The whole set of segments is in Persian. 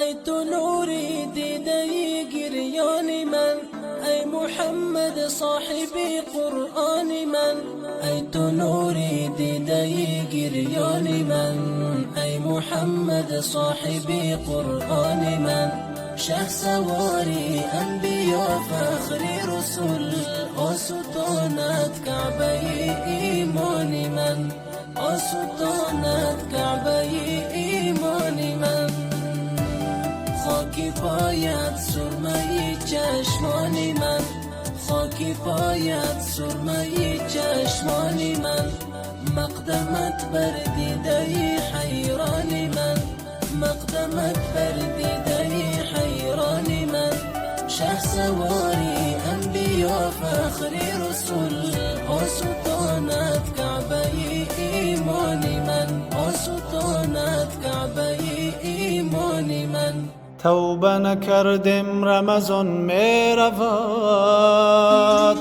ای تو نوری دیده گریان من، ای محمد صاحبی قرآن من. ای تو نوری دیده گریان من، ای محمد صاحبی قرآن من. شه سواری انبیا فخر رسول، آستانت کعبه ایمان من، آستانت کعبه ایمان من. خاکی پایت سرمه چشمان من، خاکی پایت سرمه چشمان من. مقدمت بر دیده حیران من، مقدمت بر دیده حیران من. شه سواری انبیا فخر رسول، آستانت کعبه ایمان من، آستانت کعبه ایمان من. توبه نکردیم رمضان می رود،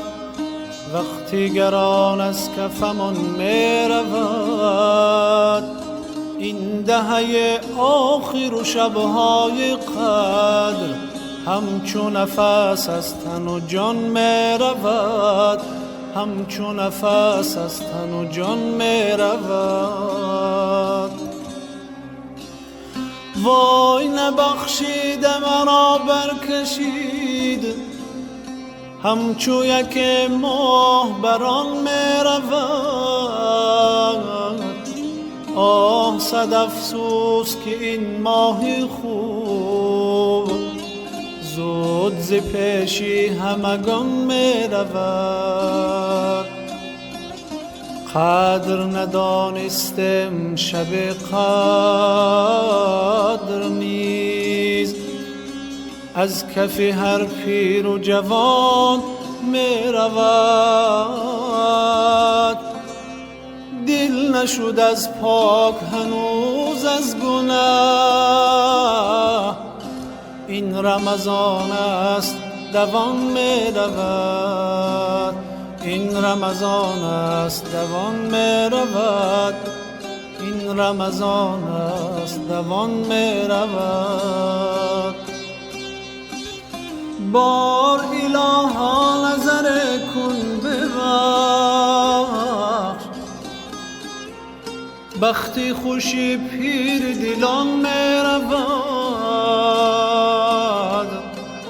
وقتی گران از کفمان می رود. این دهه آخر و شبهای قدر، همچون نفس از تن و جان می رود، همچون نفس از تن و جان می رود. وای نبخشید مرا برکشید، همچو یک ماه بران می رود. آه صد افسوس که این ماه خوب، زود ز پیشی همگان می رود. قدر ندانستم شب قدر نیز، از کف هر پیر و جوان می رود. دل نشد از پاک هنوز از گناه، این رمضان است دوان می رود، این رمضان است دوان می رود، این رمضان است دوان می رود. بار الها نظر کن ببخش، بختی خوشی پیر دلان می رود.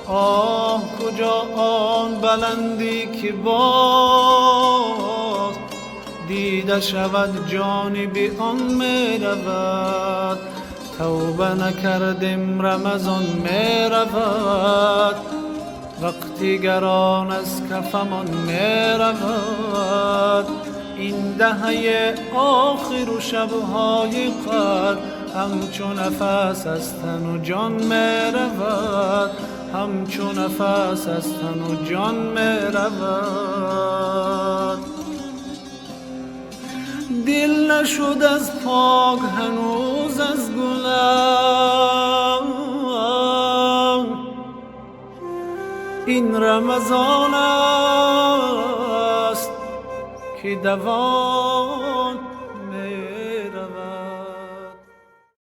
آه کجا آن بلندی که باز دیده شود جانبی آن می رود. توبه نکردیم رمضان می رود، وقتی گران از کفمان می رود. این دهه آخر و شبهای قدر، همچون نفس از تن و جان می رود، همچون نفس از تن و جان می رود. دل نشد از پاک هنوز از گناه، این رمضان است که دوام